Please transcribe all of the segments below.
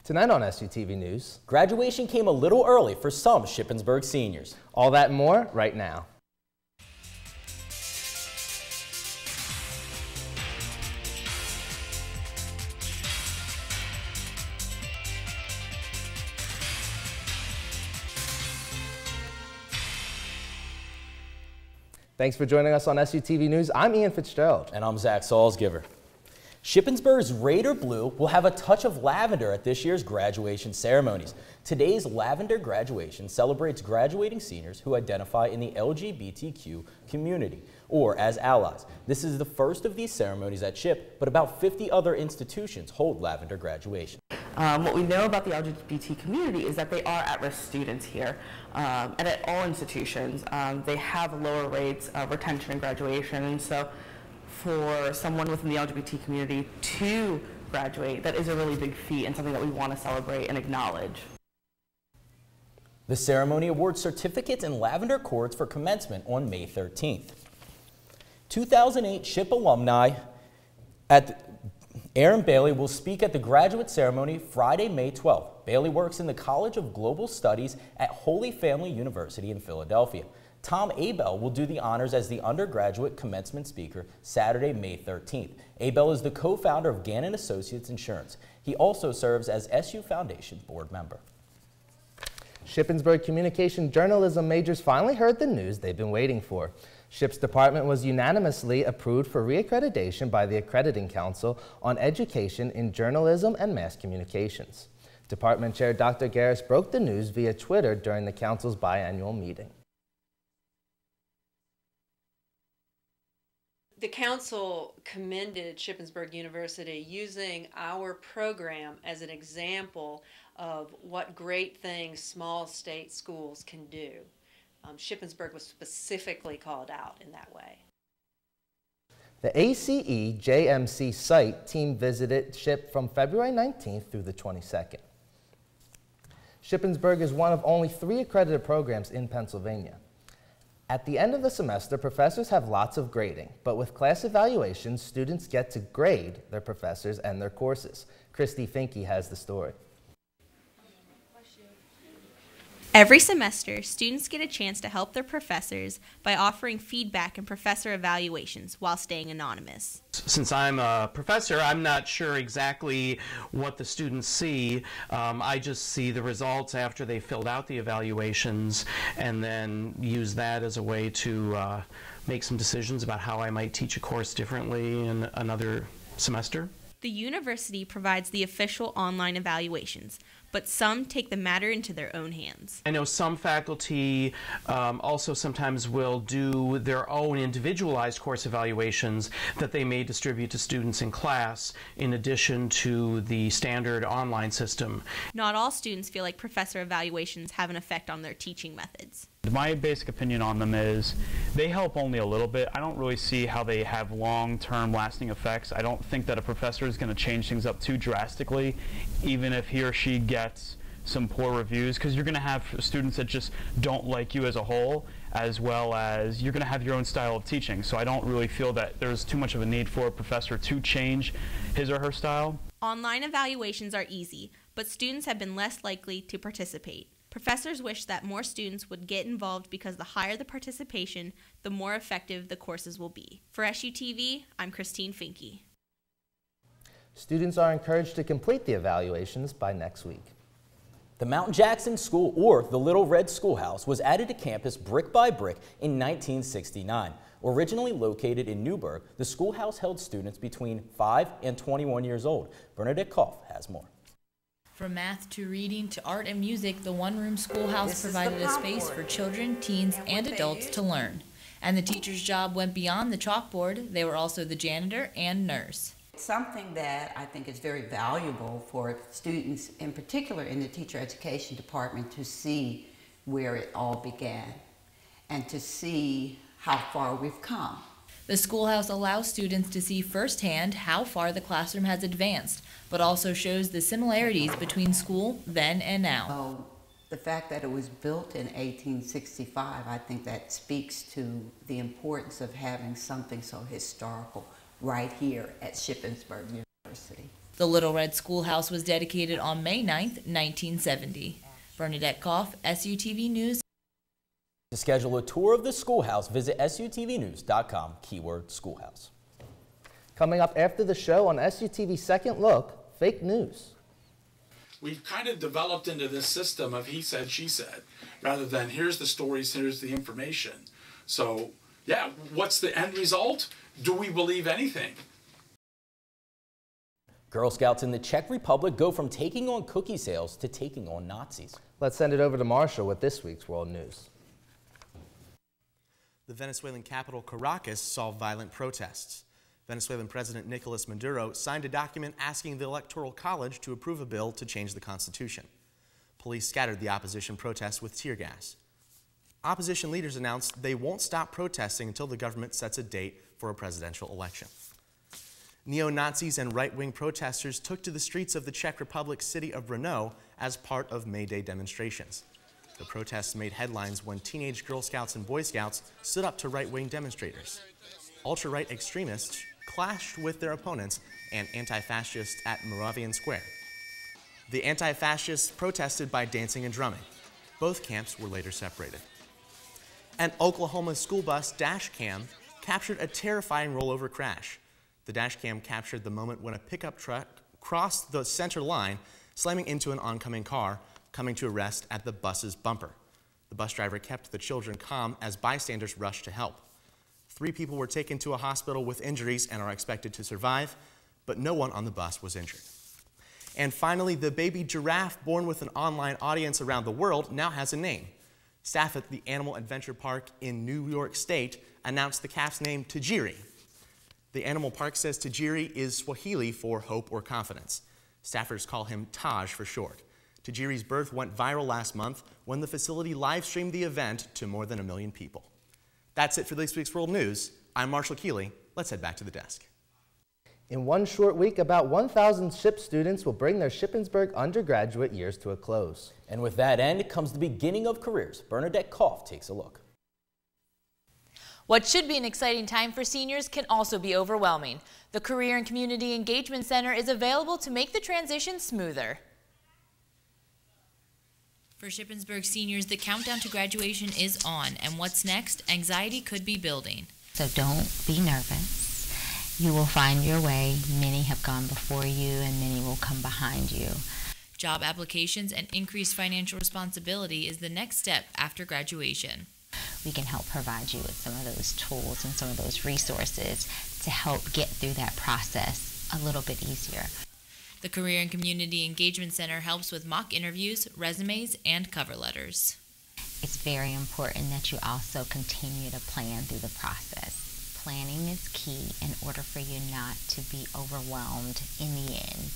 Tonight on SUTV News, graduation came a little early for some Shippensburg seniors. All that and more right now. Thanks for joining us on SUTV News. I'm Ian Fitzgerald. And I'm Zach Salzgiver. Shippensburg's Raider Blue will have a touch of lavender at this year's graduation ceremonies. Today's Lavender Graduation celebrates graduating seniors who identify in the LGBTQ community, or as allies. This is the first of these ceremonies at Ship, but about 50 other institutions hold Lavender Graduation. What we know about the LGBT community is that they are at-risk students here, and at all institutions. They have lower rates of retention and graduation, and so for someone within the LGBT community to graduate, that is a really big feat and something that we want to celebrate and acknowledge. The ceremony awards certificates and lavender cords for commencement on May 13th. 2008 Ship alumni Aaron Bailey will speak at the graduate ceremony Friday, May 12th. Bailey works in the College of Global Studies at Holy Family University in Philadelphia. Tom Abel will do the honors as the undergraduate commencement speaker Saturday, May 13th. Abel is the co-founder of Gannon Associates Insurance. He also serves as SU Foundation board member. Shippensburg Communication Journalism majors finally heard the news they've been waiting for. SHIP's department was unanimously approved for reaccreditation by the Accrediting Council on Education in Journalism and Mass Communications. Department Chair Dr. Garris broke the news via Twitter during the council's biannual meeting. The council commended Shippensburg University using our program as an example of what great things small state schools can do. Shippensburg was specifically called out in that way. The ACE JMC site team visited SHIP from February 19th through the 22nd. Shippensburg is one of only 3 accredited programs in Pennsylvania. At the end of the semester, professors have lots of grading, but with class evaluations, students get to grade their professors and their courses. Christy Finke has the story. Every semester, students get a chance to help their professors by offering feedback and professor evaluations while staying anonymous. Since I'm a professor, I'm not sure exactly what the students see. I just see the results after they filled out the evaluations and then use that as a way to make some decisions about how I might teach a course differently in another semester. The university provides the official online evaluations, but some take the matter into their own hands. I know some faculty also sometimes will do their own individualized course evaluations that they may distribute to students in class in addition to the standard online system. Not all students feel like professor evaluations have an effect on their teaching methods. My basic opinion on them is they help only a little bit. I don't really see how they have long-term lasting effects. I don't think that a professor is going to change things up too drastically, even if he or she gets some poor reviews, because you're going to have students that just don't like you as a whole, as well as you're going to have your own style of teaching. So I don't really feel that there's too much of a need for a professor to change his or her style. Online evaluations are easy, but students have been less likely to participate. Professors wish that more students would get involved because the higher the participation, the more effective the courses will be. For SUTV, I'm Christine Finke. Students are encouraged to complete the evaluations by next week. The Mount Jackson School, or the Little Red Schoolhouse, was added to campus brick by brick in 1969. Originally located in Newburgh, the schoolhouse held students between 5 and 21 years old. Bernadette Koff has more. From math to reading to art and music, the one-room schoolhouse provided a space for children, teens, and adults to learn. And the teacher's job went beyond the chalkboard. They were also the janitor and nurse. Something that I think is very valuable for students, in particular in the teacher education department, to see where it all began and to see how far we've come. The schoolhouse allows students to see firsthand how far the classroom has advanced, but also shows the similarities between school then and now. So the fact that it was built in 1865, I think that speaks to the importance of having something so historical right here at Shippensburg University. The Little Red Schoolhouse was dedicated on May 9th, 1970. Bernadette Koff, SUTV News. To schedule a tour of the schoolhouse, visit SUTVnews.com, keyword schoolhouse. Coming up after the show on SUTV Second Look, fake news. We've kind of developed into this system of he said, she said, rather than here's the stories, here's the information. So, yeah, what's the end result? Do we believe anything? Girl Scouts in the Czech Republic go from taking on cookie sales to taking on Nazis. Let's send it over to Marshall with this week's World News. The Venezuelan capital Caracas saw violent protests. Venezuelan President Nicolas Maduro signed a document asking the Electoral College to approve a bill to change the constitution. Police scattered the opposition protests with tear gas. Opposition leaders announced they won't stop protesting until the government sets a date for a presidential election. Neo-Nazis and right-wing protesters took to the streets of the Czech Republic's city of Brno as part of May Day demonstrations. The protests made headlines when teenage Girl Scouts and Boy Scouts stood up to right-wing demonstrators. Ultra-right extremists clashed with their opponents and anti-fascists at Moravian Square. The anti-fascists protested by dancing and drumming. Both camps were later separated. An Oklahoma school bus dash cam captured a terrifying rollover crash. The dash cam captured the moment when a pickup truck crossed the center line, slamming into an oncoming car, coming to a rest at the bus's bumper. The bus driver kept the children calm as bystanders rushed to help. 3 people were taken to a hospital with injuries and are expected to survive, but no one on the bus was injured. And finally, the baby giraffe born with an online audience around the world now has a name. Staff at the Animal Adventure Park in New York State announced the calf's name Tajiri. The animal park says Tajiri is Swahili for hope or confidence. Staffers call him Taj for short. Tajiri's birth went viral last month when the facility live-streamed the event to more than 1 million people. That's it for this week's World News. I'm Marshall Keeley. Let's head back to the desk. In one short week, about 1,000 SHIP students will bring their Shippensburg undergraduate years to a close. And with that end comes the beginning of careers. Bernadette Koff takes a look. What should be an exciting time for seniors can also be overwhelming. The Career and Community Engagement Center is available to make the transition smoother. For Shippensburg seniors, the countdown to graduation is on, and what's next? Anxiety could be building. So don't be nervous. You will find your way. Many have gone before you, and many will come behind you. Job applications and increased financial responsibility is the next step after graduation. We can help provide you with some of those tools and some of those resources to help get through that process a little bit easier. The Career and Community Engagement Center helps with mock interviews, resumes, and cover letters. It's very important that you also continue to plan through the process. Planning is key in order for you not to be overwhelmed in the end.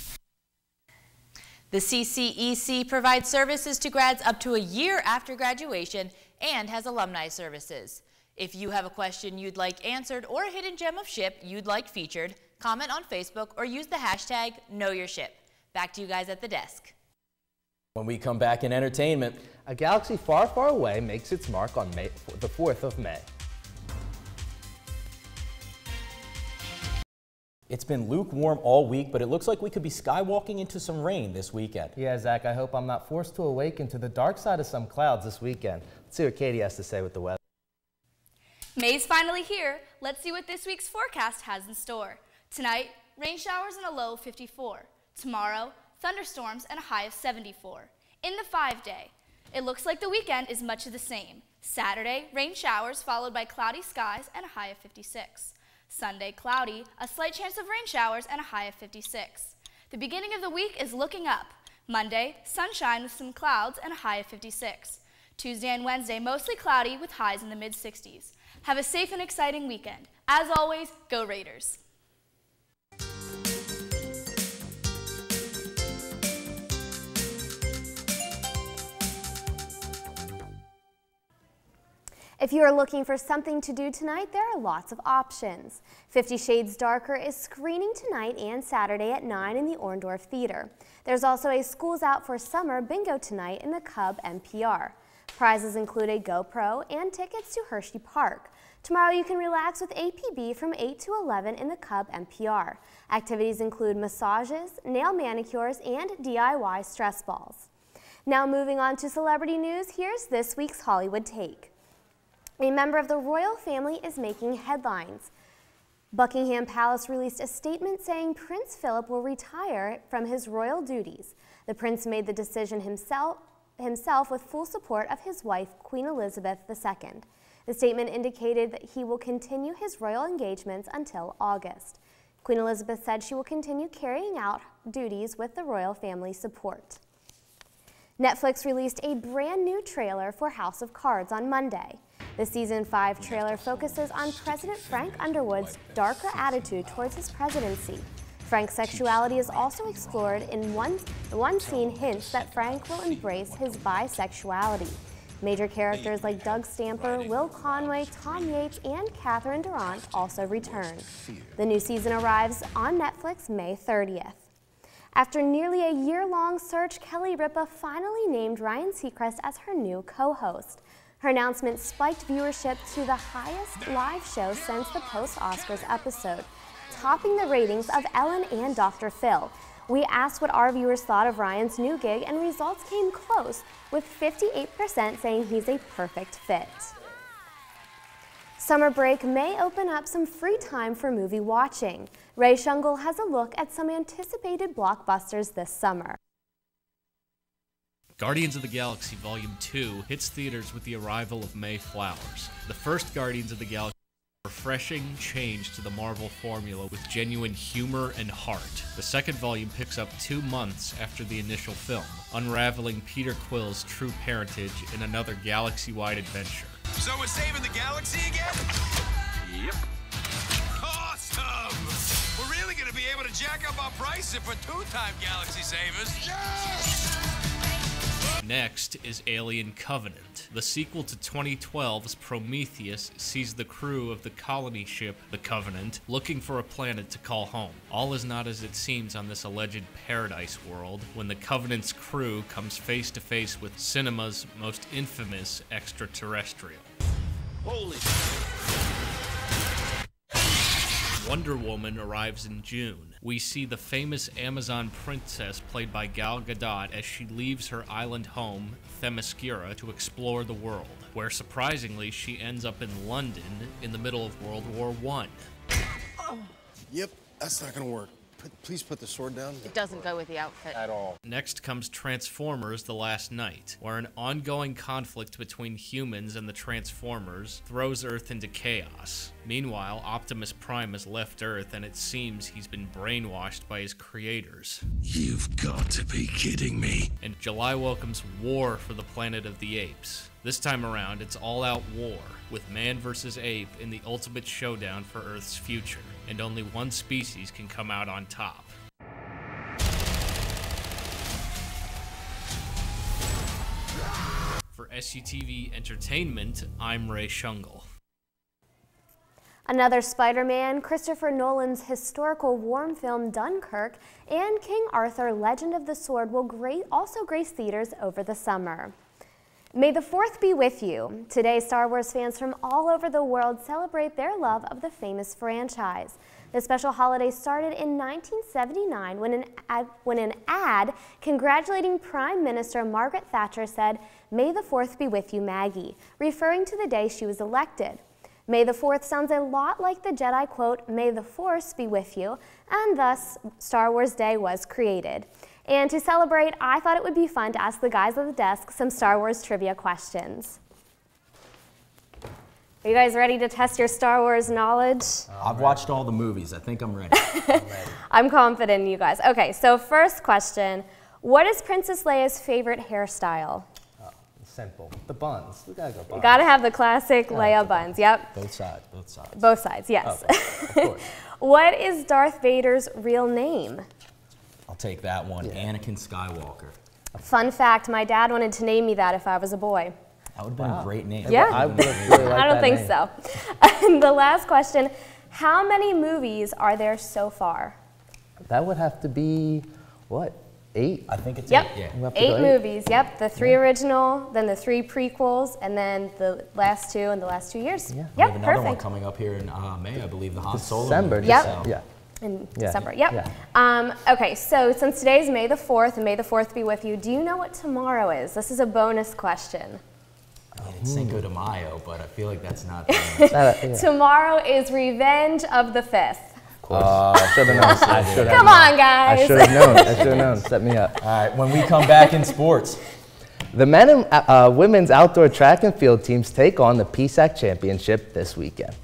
The CCEC provides services to grads up to a year after graduation and has alumni services. If you have a question you'd like answered or a hidden gem of SHIP you'd like featured, comment on Facebook or use the hashtag KnowYourShip. Back to you guys at the desk. When we come back in entertainment, a galaxy far, far away makes its mark on the 4th of May. It's been lukewarm all week, but it looks like we could be skywalking into some rain this weekend. Yeah, Zach, I hope I'm not forced to awaken to the dark side of some clouds this weekend. Let's see what Katie has to say with the weather. May's finally here. Let's see what this week's forecast has in store. Tonight, rain showers and a low of 54. Tomorrow, thunderstorms and a high of 74. In the 5-day, it looks like the weekend is much of the same. Saturday, rain showers followed by cloudy skies and a high of 56. Sunday, cloudy, a slight chance of rain showers and a high of 56. The beginning of the week is looking up. Monday, sunshine with some clouds and a high of 56. Tuesday and Wednesday, mostly cloudy with highs in the mid-60s. Have a safe and exciting weekend. As always, go Raiders! If you are looking for something to do tonight, there are lots of options. 50 Shades Darker is screening tonight and Saturday at 9 in the Orndorff Theater. There's also a Schools Out for Summer bingo tonight in the Cub NPR. Prizes include a GoPro and tickets to Hershey Park. Tomorrow you can relax with APB from 8 to 11 in the Cub NPR. Activities include massages, nail manicures, and DIY stress balls. Now moving on to celebrity news, here's this week's Hollywood Take. A member of the royal family is making headlines. Buckingham Palace released a statement saying Prince Philip will retire from his royal duties. The prince made the decision himself with full support of his wife, Queen Elizabeth II. The statement indicated that he will continue his royal engagements until August. Queen Elizabeth said she will continue carrying out duties with the royal family's support. Netflix released a brand new trailer for House of Cards on Monday. The Season 5 trailer focuses on President Frank Underwood's darker attitude towards his presidency. Frank's sexuality is also explored in one scene hints that Frank will embrace his bisexuality. Major characters like Doug Stamper, Will Conway, Tom Yates, and Catherine Durant also return. The new season arrives on Netflix May 30th. After nearly a year-long search, Kelly Ripa finally named Ryan Seacrest as her new co-host. Her announcement spiked viewership to the highest live show since the post-Oscars episode, topping the ratings of Ellen and Dr. Phil. We asked what our viewers thought of Ryan's new gig, and results came close, with 58% saying he's a perfect fit. Summer break may open up some free time for movie watching. Ray Shungle has a look at some anticipated blockbusters this summer. Guardians of the Galaxy Volume 2 hits theaters with the arrival of May Flowers. The first Guardians of the Galaxy refreshing change to the Marvel formula with genuine humor and heart. The second volume picks up 2 months after the initial film, unraveling Peter Quill's true parentage in another galaxy-wide adventure. So we're saving the galaxy again? Yep. Awesome! We're really gonna be able to jack up our price if we're 2-time galaxy savers. Yes! Next is Alien Covenant. The sequel to 2012's Prometheus sees the crew of the colony ship, the Covenant, looking for a planet to call home. All is not as it seems on this alleged paradise world when the Covenant's crew comes face to face with cinema's most infamous extraterrestrial. Holy! Wonder Woman arrives in June. We see the famous Amazon princess played by Gal Gadot as she leaves her island home, Themyscira, to explore the world, where surprisingly she ends up in London in the middle of World War I. Yep, that's not gonna work. Please put the sword down. It doesn't go with the outfit. At all. Next comes Transformers: The Last Night, where an ongoing conflict between humans and the Transformers throws Earth into chaos. Meanwhile, Optimus Prime has left Earth and it seems he's been brainwashed by his creators. You've got to be kidding me. And July welcomes War for the Planet of the Apes. This time around, it's all-out war, with man versus ape in the ultimate showdown for Earth's future, and only one species can come out on top. For SUTV Entertainment, I'm Ray Shungle. Another Spider-Man, Christopher Nolan's historical war film Dunkirk, and King Arthur: Legend of the Sword will also grace theaters over the summer. May the 4th be with you. Today, Star Wars fans from all over the world celebrate their love of the famous franchise. The special holiday started in 1979 when an ad congratulating Prime Minister Margaret Thatcher said, "May the 4th be with you, Maggie," referring to the day she was elected. May the 4th sounds a lot like the Jedi quote, "May the Force be with you," and thus Star Wars Day was created. And to celebrate, I thought it would be fun to ask the guys at the desk some Star Wars trivia questions. Are you guys ready to test your Star Wars knowledge? I've watched all the movies. I think I'm ready. I'm confident in you guys. Okay, so first question. What is Princess Leia's favorite hairstyle? Simple. The buns. We gotta go buns. You gotta have the classic Leia buns, yep. Both sides, both sides. Both sides, yes. Okay, of course. What is Darth Vader's real name? I'll take that one. Yeah. Anakin Skywalker. Fun fact, my dad wanted to name me that if I was a boy. That would have been a great name. Yeah. I would have really liked I don't that think name. so. And the last question, how many movies are there so far? That would have to be, what, 8? I think it's Yep. 8. Yeah. 8 movies. Yep. The 3 original, then the 3 prequels, and then the last 2 in the last 2 years. Yeah. Yep. We have another one Perfect. coming up here in May, I believe, the Han Solo December. movie. Yep. So. Yeah. In Yeah. December. Yep. Yeah. Okay. So since today's May the 4th, and May the 4th be with you, do you know what tomorrow is? This is a bonus question. It's Cinco de Mayo, but I feel like that's not. Tomorrow is Revenge of the 5th. Of course. I should have known. Come on, guys. I should have known. I should have known. Set me up. All right, when we come back in sports. The men and women's outdoor track and field teams take on the PSAC Championship this weekend.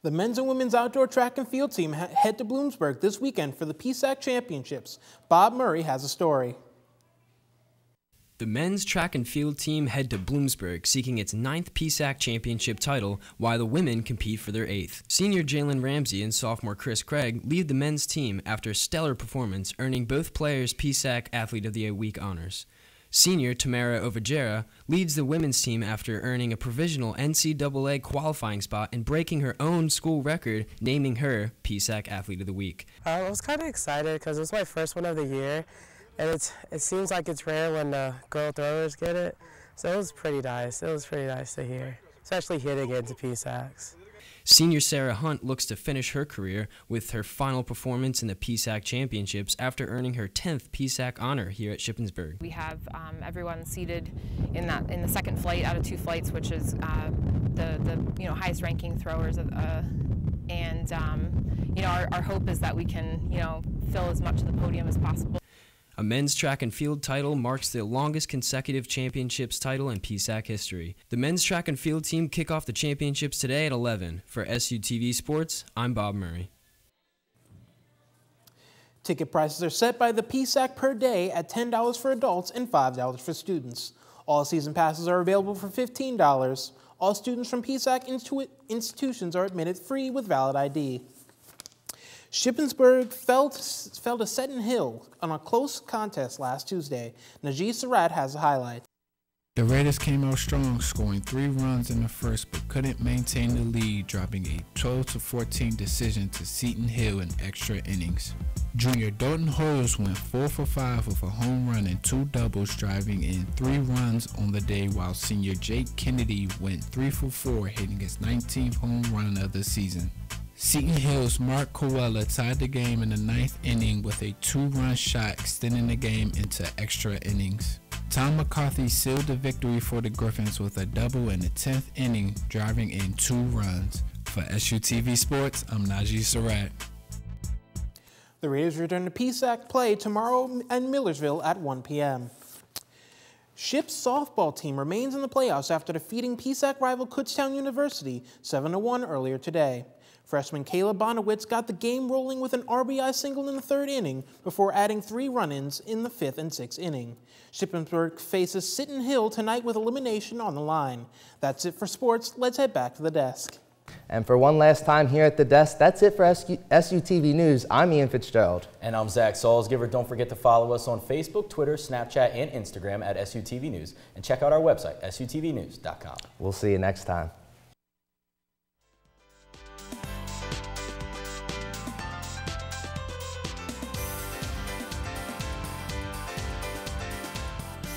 The men's and women's outdoor track and field team head to Bloomsburg this weekend for the PSAC Championships. Bob Murray has a story. The men's track and field team head to Bloomsburg seeking its 9th PSAC championship title, while the women compete for their 8th. Senior Jalen Ramsey and sophomore Chris Craig lead the men's team after a stellar performance, earning both players PSAC Athlete of the Week honors. Senior Tamara Ovajera leads the women's team after earning a provisional NCAA qualifying spot and breaking her own school record, naming her PSAC Athlete of the Week. I was kind of excited because it was my first one of the year, and it seems like it's rare when the girl throwers get it, so it was pretty nice. It was pretty nice to hear, especially hitting into PSACs. Senior Sarah Hunt looks to finish her career with her final performance in the PSAC Championships after earning her 10th PSAC honor here at Shippensburg. We have everyone seated in the second flight out of 2 flights, which is the highest ranking throwers of, our hope is that we can fill as much of the podium as possible. A men's track and field title marks the longest consecutive championships title in PSAC history. The men's track and field team kick off the championships today at 11. For SUTV Sports, I'm Bob Murray. Ticket prices are set by the PSAC per day at $10 for adults and $5 for students. All season passes are available for $15. All students from PSAC institutions are admitted free with valid ID. Shippensburg fell to Seton Hill on a close contest last Tuesday. Najee Surratt has a highlight. The Raiders came out strong, scoring 3 runs in the first, but couldn't maintain the lead, dropping a 12-14 decision to Seton Hill in extra innings. Junior Dalton Hoyles went 4 for 5 with a home run and 2 doubles, driving in 3 runs on the day, while senior Jake Kennedy went 3 for 4, hitting his 19th home run of the season. Seton Hill's Mark Coella tied the game in the 9th inning with a 2-run shot, extending the game into extra innings. Tom McCarthy sealed the victory for the Griffins with a double in the 10th inning, driving in 2 runs. For SUTV Sports, I'm Najee Surratt. The Raiders return to PSAC play tomorrow in Millersville at 1 p.m. Ship's softball team remains in the playoffs after defeating PSAC rival Kutztown University 7-1 earlier today. Freshman Kayla Bonowitz got the game rolling with an RBI single in the 3rd inning before adding 3 run-ins in the 5th and 6th inning. Shippensburg faces Seton Hill tonight with elimination on the line. That's it for sports. Let's head back to the desk. And for one last time here at the desk, that's it for SUTV News. I'm Ian Fitzgerald. And I'm Zach Salzgiver. Don't forget to follow us on Facebook, Twitter, Snapchat, and Instagram at SUTV News. And check out our website, sutvnews.com. We'll see you next time.